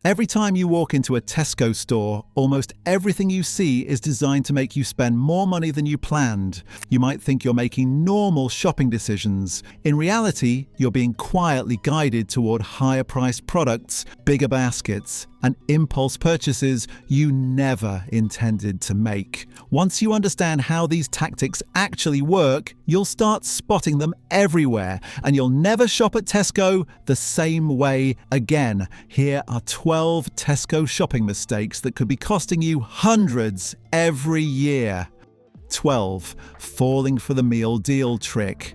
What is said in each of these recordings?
Every time you walk into a Tesco store, almost everything you see is designed to make you spend more money than you planned. You might think you're making normal shopping decisions. In reality, you're being quietly guided toward higher-priced products, bigger baskets, and impulse purchases you never intended to make. Once you understand how these tactics actually work, you'll start spotting them everywhere, and you'll never shop at Tesco the same way again. Here are 12 Tesco shopping mistakes that could be costing you hundreds every year. 12. Falling for the meal deal trick.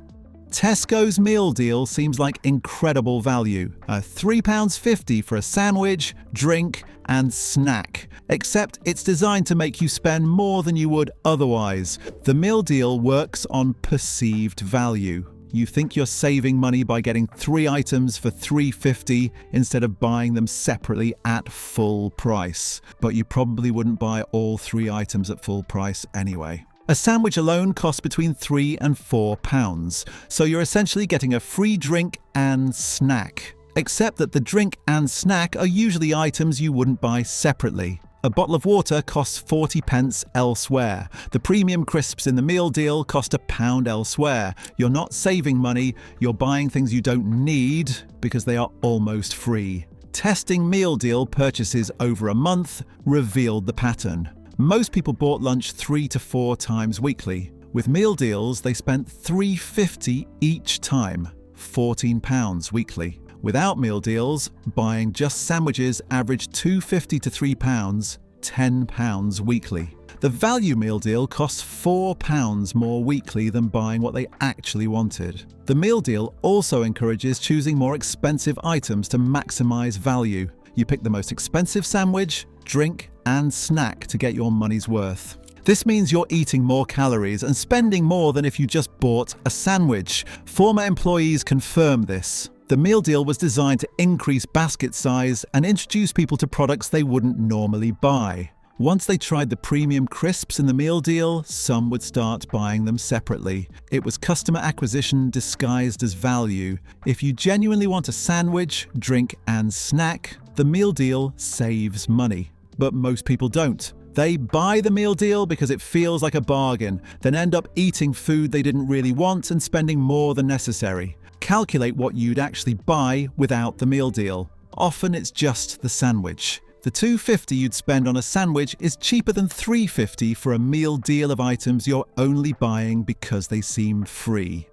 Tesco's meal deal seems like incredible value. £3.50 for a sandwich, drink, and snack. Except it's designed to make you spend more than you would otherwise. The meal deal works on perceived value. You think you're saving money by getting 3 items for £3.50 instead of buying them separately at full price. But you probably wouldn't buy all 3 items at full price anyway. A sandwich alone costs between £3 and £4, so you're essentially getting a free drink and snack. Except that the drink and snack are usually items you wouldn't buy separately. A bottle of water costs 40 pence elsewhere. The premium crisps in the meal deal cost £1 elsewhere. You're not saving money, you're buying things you don't need because they are almost free. Testing meal deal purchases over a month revealed the pattern. Most people bought lunch 3 to 4 times weekly. With meal deals, they spent £3.50 each time, £14 weekly. Without meal deals, buying just sandwiches averaged £2.50 to £3, £10 weekly. The value meal deal costs £4 more weekly than buying what they actually wanted. The meal deal also encourages choosing more expensive items to maximize value. You pick the most expensive sandwich, drink, and snack to get your money's worth. This means you're eating more calories and spending more than if you just bought a sandwich. Former employees confirm this. The meal deal was designed to increase basket size and introduce people to products they wouldn't normally buy. Once they tried the premium crisps in the meal deal, some would start buying them separately. It was customer acquisition disguised as value. If you genuinely want a sandwich, drink, and snack, the meal deal saves money. But most people don't. They buy the meal deal because it feels like a bargain, then end up eating food they didn't really want and spending more than necessary. Calculate what you'd actually buy without the meal deal. Often it's just the sandwich. The £2.50 you'd spend on a sandwich is cheaper than £3.50 for a meal deal of items you're only buying because they seem free.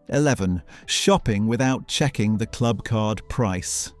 11. Shopping without checking the club card price.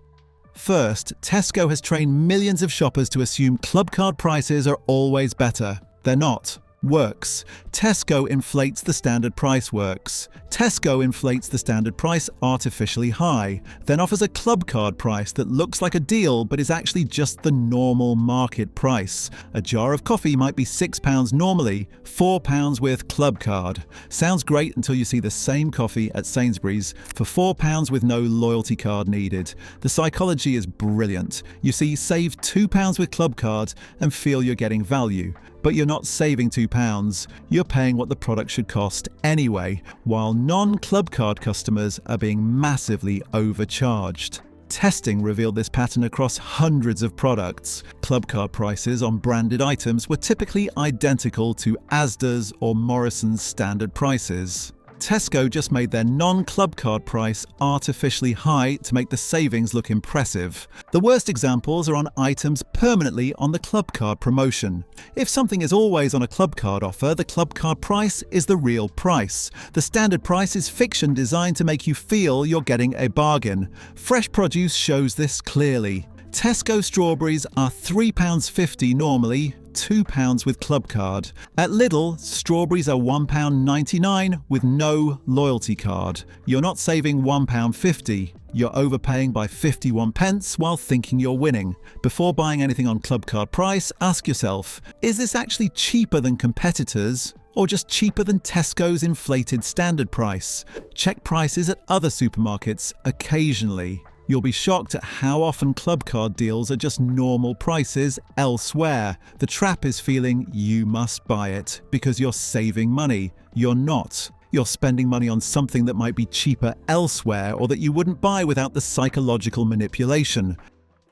First, Tesco has trained millions of shoppers to assume club card prices are always better. They're not. Works. Tesco inflates the standard price works. Tesco inflates the standard price artificially high, then offers a club card price that looks like a deal but is actually just the normal market price. A jar of coffee might be £6 normally, £4 with club card. Sounds great until you see the same coffee at Sainsbury's for £4 with no loyalty card needed. The psychology is brilliant. You see, save £2 with club card and feel you're getting value. But you're not saving £2, you're paying what the product should cost anyway, while non-club card customers are being massively overcharged. Testing revealed this pattern across hundreds of products. Club card prices on branded items were typically identical to Asda's or Morrison's standard prices. Tesco just made their non-club card price artificially high to make the savings look impressive. The worst examples are on items permanently on the club card promotion. If something is always on a club card offer, the club card price is the real price. The standard price is fiction designed to make you feel you're getting a bargain. Fresh produce shows this clearly. Tesco strawberries are £3.50 normally, £2 with club card. At Lidl, strawberries are £1.99 with no loyalty card. You're not saving £1.50. You're overpaying by 51 pence while thinking you're winning. Before buying anything on club card price, ask yourself, is this actually cheaper than competitors? Or just cheaper than Tesco's inflated standard price? Check prices at other supermarkets occasionally. You'll be shocked at how often club card deals are just normal prices elsewhere. The trap is feeling you must buy it because you're saving money. You're not. You're spending money on something that might be cheaper elsewhere or that you wouldn't buy without the psychological manipulation.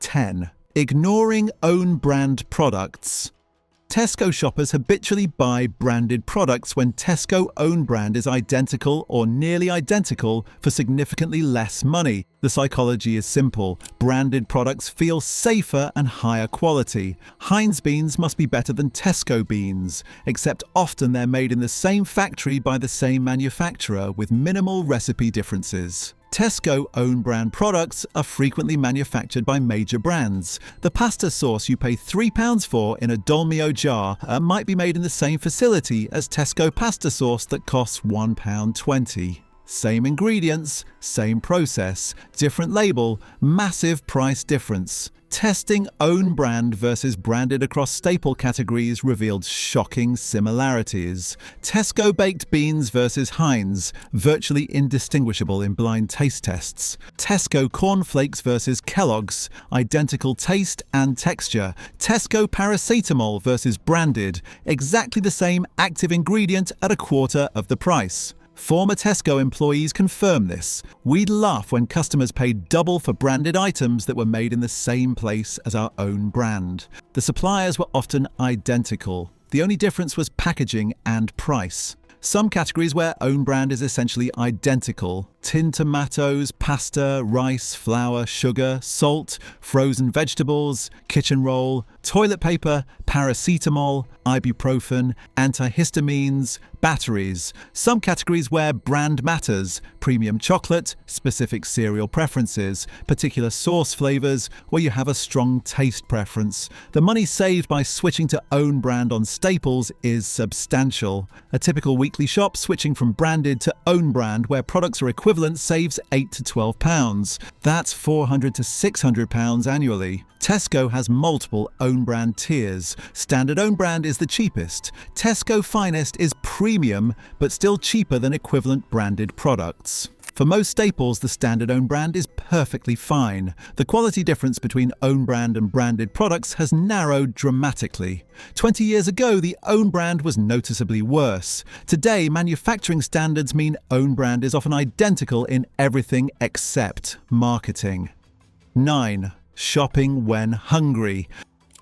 10. Ignoring own brand products. Tesco shoppers habitually buy branded products when Tesco own brand is identical or nearly identical for significantly less money. The psychology is simple. Branded products feel safer and higher quality. Heinz beans must be better than Tesco beans, except often they're made in the same factory by the same manufacturer with minimal recipe differences. Tesco own brand products are frequently manufactured by major brands. The pasta sauce you pay £3 for in a Dolmio jar might be made in the same facility as Tesco pasta sauce that costs £1.20. Same ingredients, same process, different label, massive price difference. Testing own brand versus branded across staple categories revealed shocking similarities. Tesco baked beans versus Heinz, virtually indistinguishable in blind taste tests. Tesco cornflakes versus Kellogg's, identical taste and texture. Tesco paracetamol versus branded, exactly the same active ingredient at a quarter of the price. Former Tesco employees confirm this. We'd laugh when customers paid double for branded items that were made in the same place as our own brand. The suppliers were often identical. The only difference was packaging and price. Some categories where own brand is essentially identical: tinned tomatoes, pasta, rice, flour, sugar, salt, frozen vegetables, kitchen roll, toilet paper, paracetamol, ibuprofen, antihistamines, batteries. Some categories where brand matters: premium chocolate, specific cereal preferences, particular sauce flavors where you have a strong taste preference. The money saved by switching to own brand on staples is substantial. A typical weekly shop switching from branded to own brand where products are equivalent saves £8 to £12. That's £400 to £600 annually. Tesco has multiple own brand tiers. Standard own brand is the cheapest. Tesco Finest is premium, but still cheaper than equivalent branded products. For most staples, the standard own brand is perfectly fine. The quality difference between own brand and branded products has narrowed dramatically. 20 years ago, the own brand was noticeably worse. Today, manufacturing standards mean own brand is often identical in everything except marketing. 9. Shopping when hungry.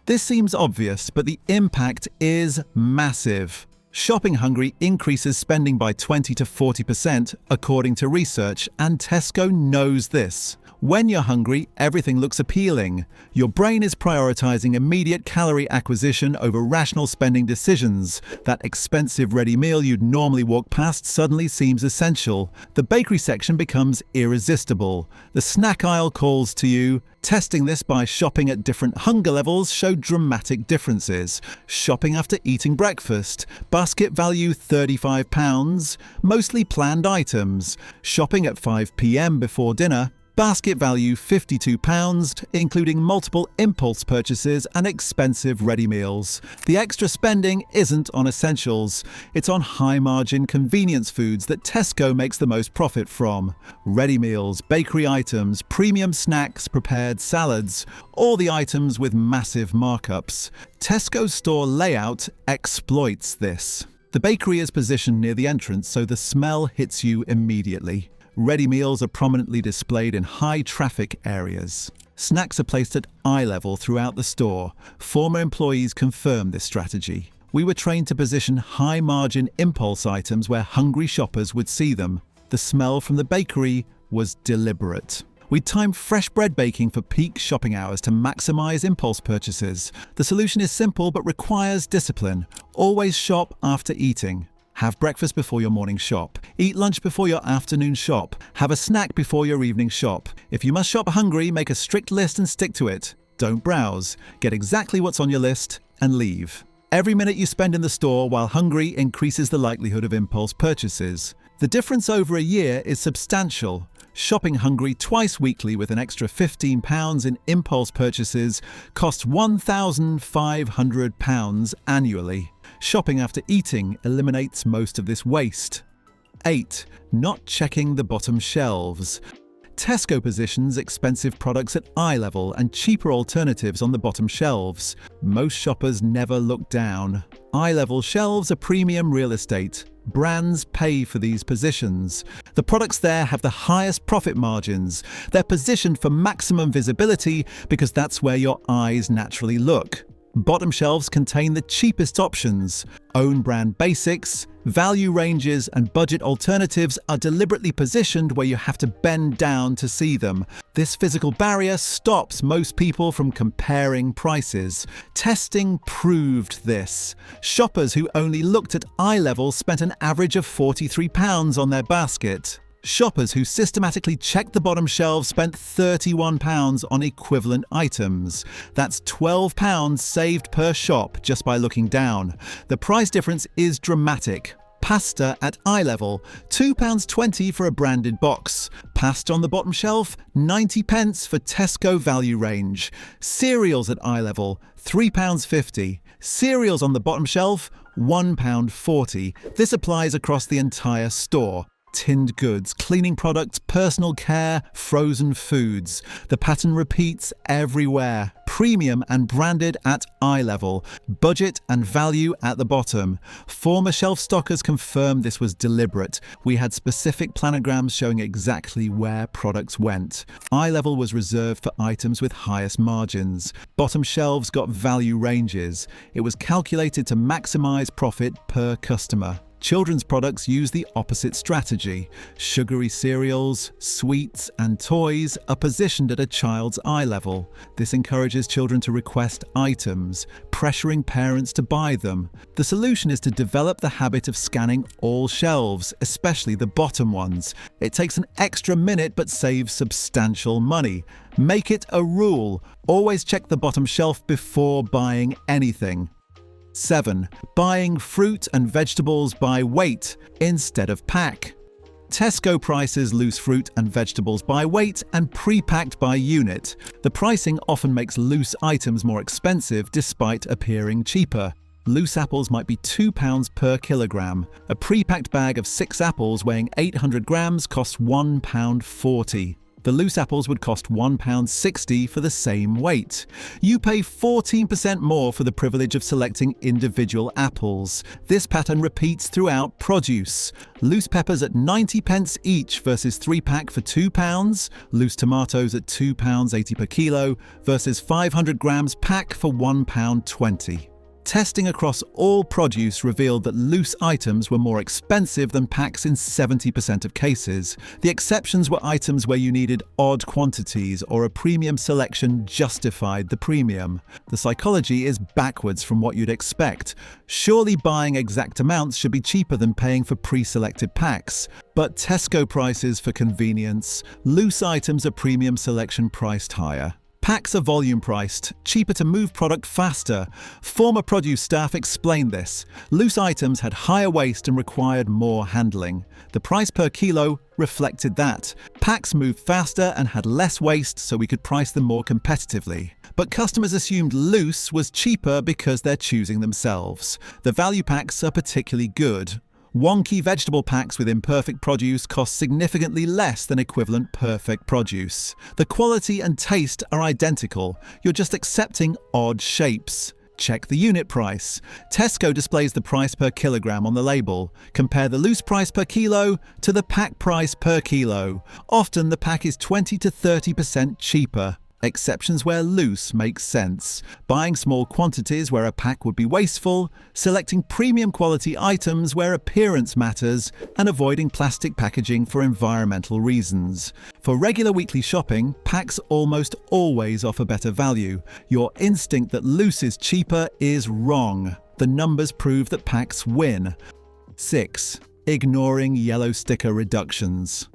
This seems obvious, but the impact is massive. Shopping hungry increases spending by 20 to 40%, according to research, and Tesco knows this. When you're hungry, everything looks appealing. Your brain is prioritizing immediate calorie acquisition over rational spending decisions. That expensive ready meal you'd normally walk past suddenly seems essential. The bakery section becomes irresistible. The snack aisle calls to you. Testing this by shopping at different hunger levels showed dramatic differences. Shopping after eating breakfast. Basket value £35, mostly planned items. Shopping at 5 p.m. before dinner. Basket value £52, including multiple impulse purchases and expensive ready meals. The extra spending isn't on essentials. It's on high-margin convenience foods that Tesco makes the most profit from. Ready meals, bakery items, premium snacks, prepared salads, all the items with massive markups. Tesco's store layout exploits this. The bakery is positioned near the entrance, so the smell hits you immediately. Ready meals are prominently displayed in high-traffic areas. Snacks are placed at eye level throughout the store. Former employees confirm this strategy. We were trained to position high-margin impulse items where hungry shoppers would see them. The smell from the bakery was deliberate. We timed fresh bread baking for peak shopping hours to maximize impulse purchases. The solution is simple but requires discipline. Always shop after eating. Have breakfast before your morning shop. Eat lunch before your afternoon shop. Have a snack before your evening shop. If you must shop hungry, make a strict list and stick to it. Don't browse. Get exactly what's on your list and leave. Every minute you spend in the store while hungry increases the likelihood of impulse purchases. The difference over a year is substantial. Shopping hungry twice weekly with an extra £15 in impulse purchases costs £1,500 annually. Shopping after eating eliminates most of this waste. 8. Not checking the bottom shelves. Tesco positions expensive products at eye level and cheaper alternatives on the bottom shelves. Most shoppers never look down. Eye-level shelves are premium real estate. Brands pay for these positions. The products there have the highest profit margins. They're positioned for maximum visibility because that's where your eyes naturally look. Bottom shelves contain the cheapest options. Own brand basics, value ranges, and budget alternatives are deliberately positioned where you have to bend down to see them. This physical barrier stops most people from comparing prices. Testing proved this. Shoppers who only looked at eye level spent an average of £43 on their basket. Shoppers who systematically checked the bottom shelves spent £31 on equivalent items. That's £12 saved per shop just by looking down. The price difference is dramatic. Pasta at eye level, £2.20 for a branded box. Pasta on the bottom shelf, 90p for Tesco value range. Cereals at eye level, £3.50. Cereals on the bottom shelf, £1.40. This applies across the entire store. Tinned goods, cleaning products, personal care, frozen foods. The pattern repeats everywhere. Premium and branded at eye level, budget and value at the bottom. Former shelf stockers confirmed this was deliberate. We had specific planograms showing exactly where products went. Eye level was reserved for items with highest margins. Bottom shelves got value ranges. It was calculated to maximize profit per customer. Children's products use the opposite strategy. Sugary cereals, sweets, and toys are positioned at a child's eye level. This encourages children to request items, pressuring parents to buy them. The solution is to develop the habit of scanning all shelves, especially the bottom ones. It takes an extra minute but saves substantial money. Make it a rule. Always check the bottom shelf before buying anything. 7. Buying fruit and vegetables by weight instead of pack. Tesco prices loose fruit and vegetables by weight and pre-packed by unit. The pricing often makes loose items more expensive despite appearing cheaper. Loose apples might be £2 per kilogram. A pre-packed bag of 6 apples weighing 800 grams costs £1.40. The loose apples would cost £1.60 for the same weight. You pay 14% more for the privilege of selecting individual apples. This pattern repeats throughout produce. Loose peppers at 90p each versus 3-pack for £2. Loose tomatoes at £2.80 per kilo versus 500 grams pack for £1.20. Testing across all produce revealed that loose items were more expensive than packs in 70% of cases. The exceptions were items where you needed odd quantities or a premium selection justified the premium. The psychology is backwards from what you'd expect. Surely buying exact amounts should be cheaper than paying for pre-selected packs. But Tesco prices for convenience. Loose items are premium selection priced higher. Packs are volume priced, cheaper to move product faster. Former produce staff explained this. Loose items had higher waste and required more handling. The price per kilo reflected that. Packs moved faster and had less waste, so we could price them more competitively. But customers assumed loose was cheaper because they're choosing themselves. The value packs are particularly good. Wonky vegetable packs with imperfect produce cost significantly less than equivalent perfect produce. The quality and taste are identical, you're just accepting odd shapes. Check the unit price. Tesco displays the price per kilogram on the label. Compare the loose price per kilo to the pack price per kilo. Often the pack is 20 to 30% cheaper. Exceptions where loose makes sense. Buying small quantities where a pack would be wasteful, selecting premium quality items where appearance matters, and avoiding plastic packaging for environmental reasons. For regular weekly shopping, packs almost always offer better value. Your instinct that loose is cheaper is wrong. The numbers prove that packs win. 6. Ignoring yellow sticker reductions.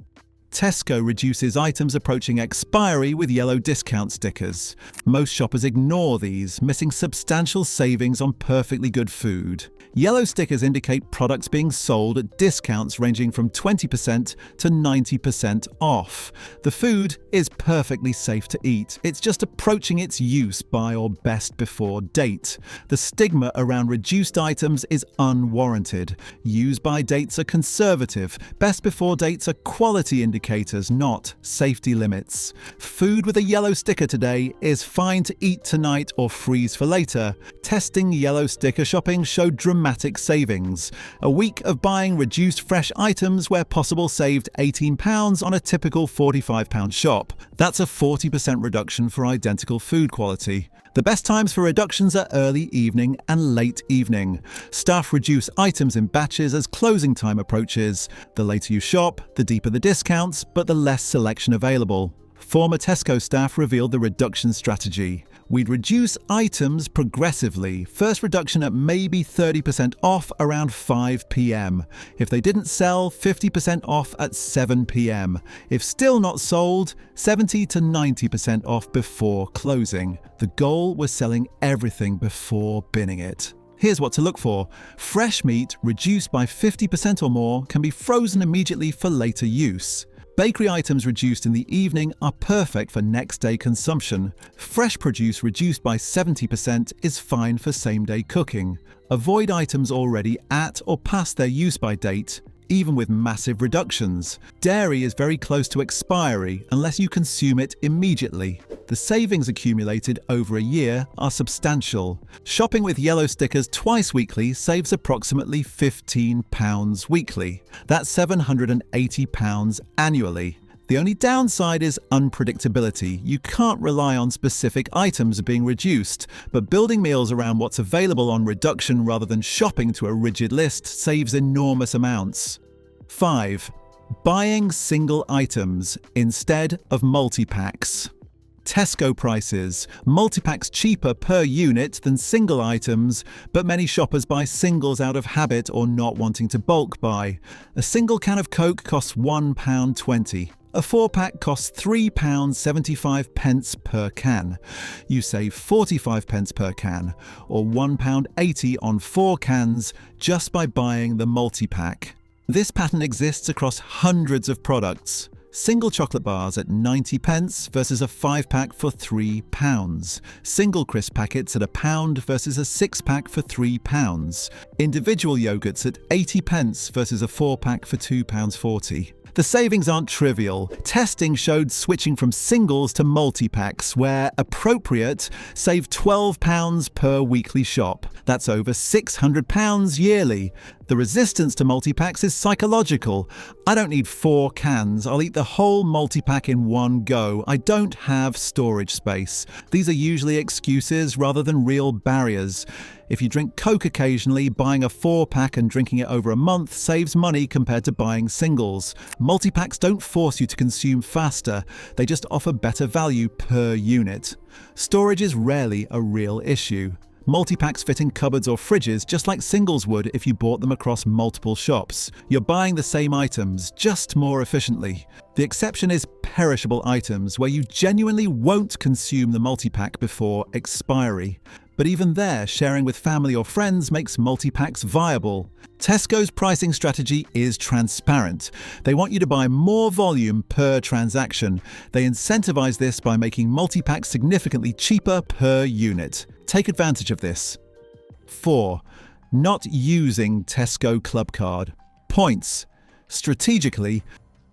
Tesco reduces items approaching expiry with yellow discount stickers. Most shoppers ignore these, missing substantial savings on perfectly good food. Yellow stickers indicate products being sold at discounts ranging from 20% to 90% off. The food is perfectly safe to eat. It's just approaching its use by or best before date. The stigma around reduced items is unwarranted. Use by dates are conservative. Best before dates are quality indicators indicators, not safety limits. Food with a yellow sticker today is fine to eat tonight or freeze for later. Testing yellow sticker shopping showed dramatic savings. A week of buying reduced fresh items where possible saved £18 on a typical £45 shop. That's a 40% reduction for identical food quality. The best times for reductions are early evening and late evening. Staff reduce items in batches as closing time approaches. The later you shop, the deeper the discounts, but the less selection available. Former Tesco staff revealed the reduction strategy. We'd reduce items progressively. First reduction at maybe 30% off around 5 p.m. If they didn't sell, 50% off at 7 p.m. If still not sold, 70 to 90% off before closing. The goal was selling everything before binning it. Here's what to look for. Fresh meat reduced by 50% or more can be frozen immediately for later use. Bakery items reduced in the evening are perfect for next day consumption. Fresh produce reduced by 70% is fine for same-day cooking. Avoid items already at or past their use-by date, even with massive reductions. Dairy is very close to expiry unless you consume it immediately. The savings accumulated over a year are substantial. Shopping with yellow stickers twice weekly saves approximately £15 weekly. That's £780 annually. The only downside is unpredictability. You can't rely on specific items being reduced, but building meals around what's available on reduction rather than shopping to a rigid list saves enormous amounts. 5. Buying single items instead of multi-packs. Tesco prices. Multi-packs cheaper per unit than single items, but many shoppers buy singles out of habit or not wanting to bulk buy. A single can of Coke costs £1.20. A 4-pack costs £3.75 per can. You save 45p per can, or £1.80 on 4 cans just by buying the multi-pack. This pattern exists across hundreds of products. Single chocolate bars at 90p versus a 5-pack for £3. Single crisp packets at £1 versus a 6-pack for £3. Individual yogurts at 80p versus a 4-pack for £2.40. The savings aren't trivial. Testing showed switching from singles to multi-packs, where appropriate, save £12 per weekly shop. That's over £600 yearly. The resistance to multi-packs is psychological. I don't need 4 cans. I'll eat the whole multi-pack in one go. I don't have storage space. These are usually excuses rather than real barriers. If you drink Coke occasionally, buying a 4-pack and drinking it over a month saves money compared to buying singles. Multi-packs don't force you to consume faster. They just offer better value per unit. Storage is rarely a real issue. Multi-packs fit in cupboards or fridges just like singles would if you bought them across multiple shops. You're buying the same items, just more efficiently. The exception is perishable items, where you genuinely won't consume the multi-pack before expiry. But even there, sharing with family or friends makes multi-packs viable. Tesco's pricing strategy is transparent. They want you to buy more volume per transaction. They incentivize this by making multi-packs significantly cheaper per unit. Take advantage of this. 4. Not using Tesco Club Card. Points. Strategically,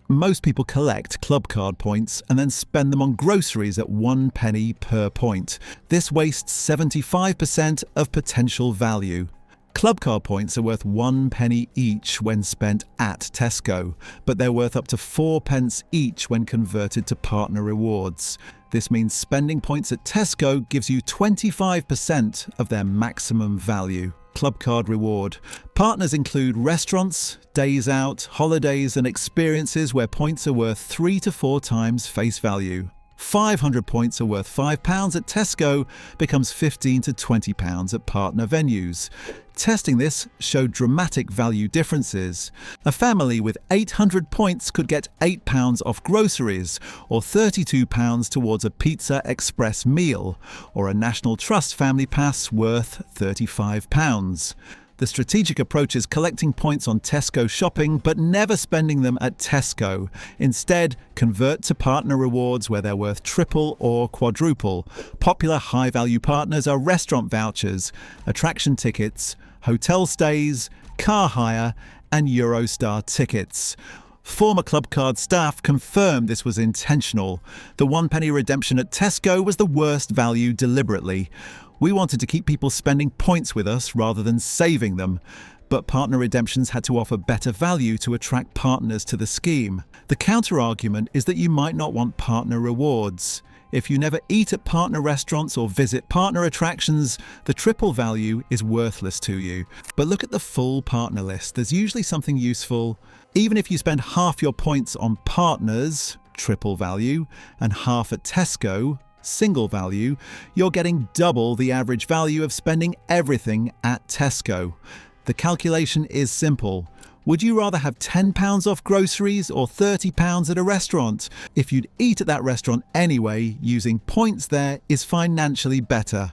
most people collect Club Card points and then spend them on groceries at 1 penny per point. This wastes 75% of potential value. Club Card points are worth 1 penny each when spent at Tesco, but they're worth up to 4p each when converted to partner rewards. This means spending points at Tesco gives you 25% of their maximum value. Club Card reward. Partners include restaurants, days out, holidays, and experiences where points are worth 3 to 4 times face value. 500 points are worth £5 at Tesco, becomes £15 to £20 at partner venues. Testing this showed dramatic value differences. A family with 800 points could get £8 off groceries, or £32 towards a Pizza Express meal, or a National Trust family pass worth £35. The strategic approach is collecting points on Tesco shopping but never spending them at Tesco. Instead, convert to partner rewards where they're worth triple or quadruple. Popular high-value partners are restaurant vouchers, attraction tickets, hotel stays, car hire, and Eurostar tickets. Former Club Card staff confirmed this was intentional. The 1 penny redemption at Tesco was the worst value deliberately. We wanted to keep people spending points with us rather than saving them. But partner redemptions had to offer better value to attract partners to the scheme. The counter-argument is that you might not want partner rewards. If you never eat at partner restaurants or visit partner attractions, the triple value is worthless to you. But look at the full partner list. There's usually something useful. Even if you spend half your points on partners, triple value, and half at Tesco, single value, you're getting double the average value of spending everything at Tesco. The calculation is simple. Would you rather have £10 off groceries or £30 at a restaurant? If you'd eat at that restaurant anyway, using points there is financially better.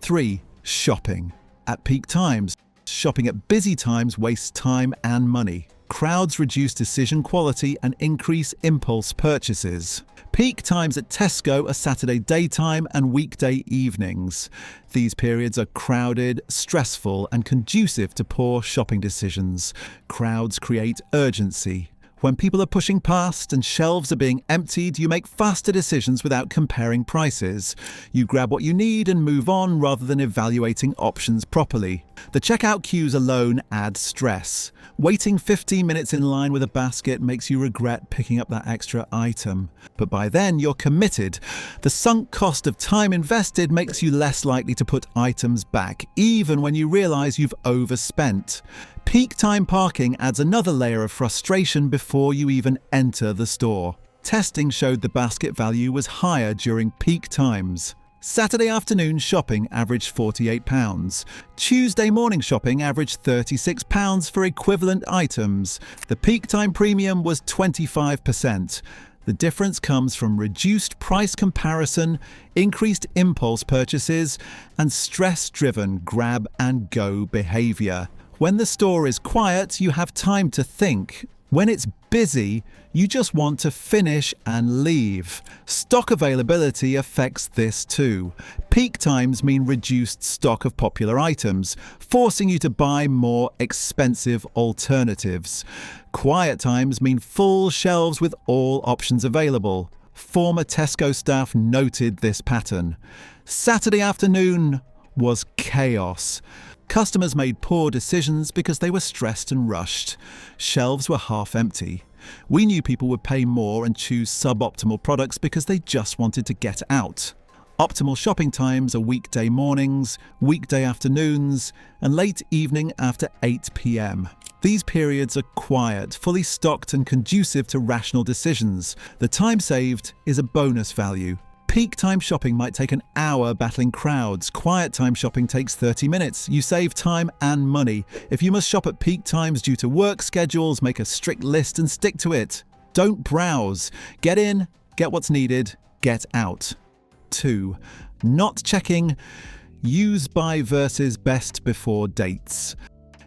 3. Shopping. At peak times. Shopping at busy times wastes time and money. Crowds reduce decision quality and increase impulse purchases. Peak times at Tesco are Saturday daytime and weekday evenings. These periods are crowded, stressful, and conducive to poor shopping decisions. Crowds create urgency. When people are pushing past and shelves are being emptied, you make faster decisions without comparing prices. You grab what you need and move on rather than evaluating options properly. The checkout queues alone add stress. Waiting 15 minutes in line with a basket makes you regret picking up that extra item. But by then, you're committed. The sunk cost of time invested makes you less likely to put items back, even when you realize you've overspent. Peak time parking adds another layer of frustration before you even enter the store. Testing showed the basket value was higher during peak times. Saturday afternoon shopping averaged £48. Tuesday morning shopping averaged £36 for equivalent items. The peak time premium was 25%. The difference comes from reduced price comparison, increased impulse purchases, and stress-driven grab-and-go behaviour. When the store is quiet, you have time to think. When it's busy, you just want to finish and leave. Stock availability affects this too. Peak times mean reduced stock of popular items, forcing you to buy more expensive alternatives. Quiet times mean full shelves with all options available. Former Tesco staff noted this pattern. Saturday afternoon was chaos. Customers made poor decisions because they were stressed and rushed. Shelves were half empty. We knew people would pay more and choose suboptimal products because they just wanted to get out. Optimal shopping times are weekday mornings, weekday afternoons, and late evening after 8 p.m. These periods are quiet, fully stocked, and conducive to rational decisions. The time saved is a bonus value. Peak time shopping might take an hour battling crowds. Quiet time shopping takes 30 minutes. You save time and money. If you must shop at peak times due to work schedules, make a strict list and stick to it. Don't browse. Get in, get what's needed, get out. 2. Not checking use by versus best before dates.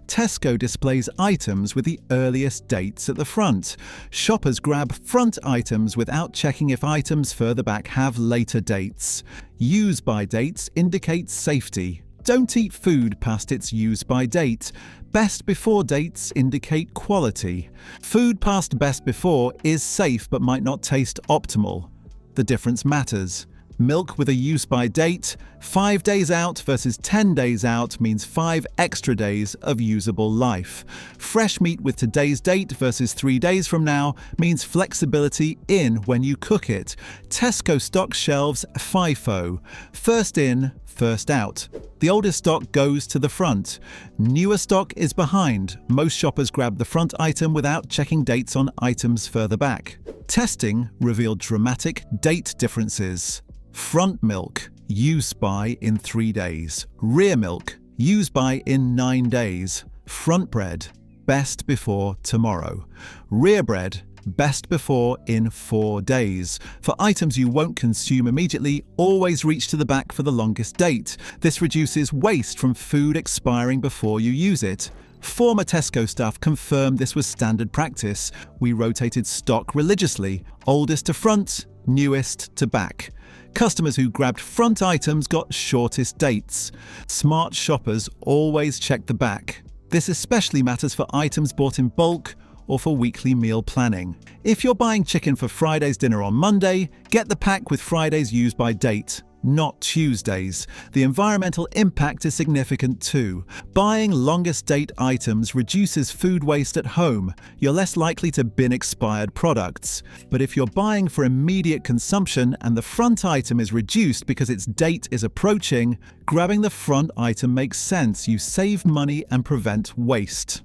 Tesco displays items with the earliest dates at the front. Shoppers grab front items without checking if items further back have later dates. Use by dates indicate safety. Don't eat food past its use by date. Best before dates indicate quality. Food past best before is safe but might not taste optimal. The difference matters. Milk with a use by date, 5 days out versus 10 days out means 5 extra days of usable life. Fresh meat with today's date versus 3 days from now means flexibility in when you cook it. Tesco stock shelves FIFO, first in, first out. The oldest stock goes to the front. Newer stock is behind. Most shoppers grab the front item without checking dates on items further back. Testing revealed dramatic date differences. Front milk, use by in 3 days. Rear milk, use by in 9 days. Front bread, best before tomorrow. Rear bread, best before in 4 days. For items you won't consume immediately, always reach to the back for the longest date. This reduces waste from food expiring before you use it. Former Tesco staff confirmed this was standard practice. We rotated stock religiously, oldest to front, newest to back. Customers who grabbed front items got shortest dates. Smart shoppers always check the back. This especially matters for items bought in bulk or for weekly meal planning. If you're buying chicken for Friday's dinner on Monday, get the pack with Friday's use by date, not Tuesdays. The environmental impact is significant too. Buying longest date items reduces food waste at home. You're less likely to bin expired products. But if you're buying for immediate consumption and the front item is reduced because its date is approaching, grabbing the front item makes sense. You save money and prevent waste.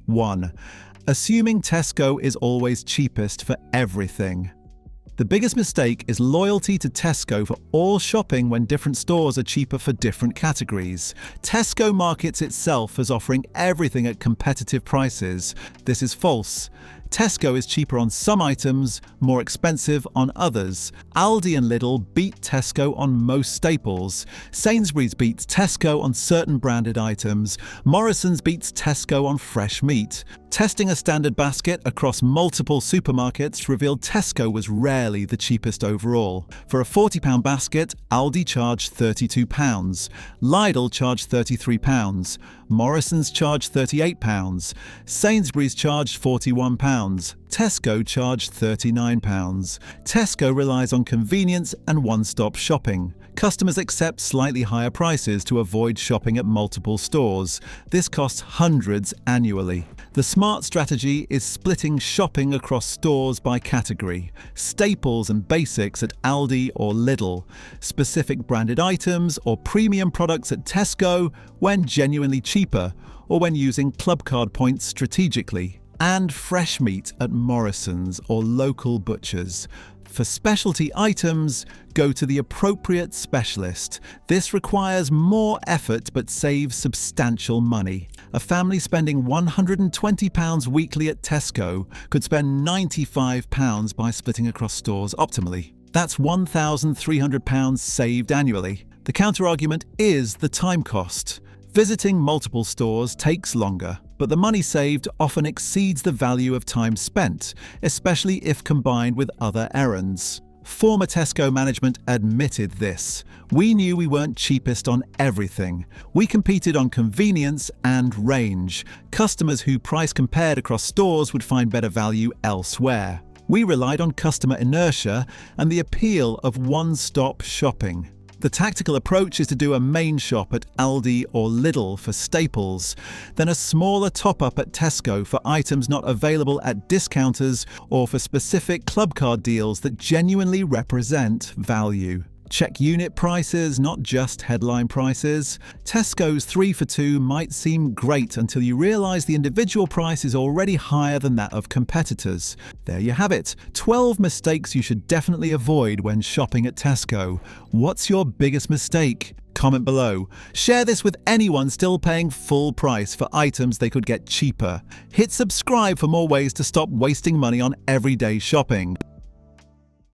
1. Assuming Tesco is always cheapest for everything. The biggest mistake is loyalty to Tesco for all shopping when different stores are cheaper for different categories. Tesco markets itself as offering everything at competitive prices. This is false. Tesco is cheaper on some items, more expensive on others. Aldi and Lidl beat Tesco on most staples. Sainsbury's beats Tesco on certain branded items. Morrison's beats Tesco on fresh meat. Testing a standard basket across multiple supermarkets revealed Tesco was rarely the cheapest overall. For a £40 basket, Aldi charged £32, Lidl charged £33, Morrison's charged £38, Sainsbury's charged £41, Tesco charged £39. Tesco relies on convenience and one-stop shopping. Customers accept slightly higher prices to avoid shopping at multiple stores. This costs hundreds annually. The smart strategy is splitting shopping across stores by category. Staples and basics at Aldi or Lidl. Specific branded items or premium products at Tesco when genuinely cheaper or when using club card points strategically. And fresh meat at Morrison's or local butchers. For specialty items, go to the appropriate specialist. This requires more effort but saves substantial money. A family spending £120 weekly at Tesco could spend £95 by splitting across stores optimally. That's £1,300 saved annually. The counter-argument is the time cost. Visiting multiple stores takes longer, but the money saved often exceeds the value of time spent, especially if combined with other errands. Former Tesco management admitted this. We knew we weren't cheapest on everything. We competed on convenience and range. Customers who price compared across stores would find better value elsewhere. We relied on customer inertia and the appeal of one-stop shopping. The tactical approach is to do a main shop at Aldi or Lidl for staples, then a smaller top-up at Tesco for items not available at discounters or for specific club card deals that genuinely represent value. Check unit prices, not just headline prices. Tesco's 3 for 2 might seem great until you realise the individual price is already higher than that of competitors. There you have it, 12 mistakes you should definitely avoid when shopping at Tesco. What's your biggest mistake? Comment below. Share this with anyone still paying full price for items they could get cheaper. Hit subscribe for more ways to stop wasting money on everyday shopping.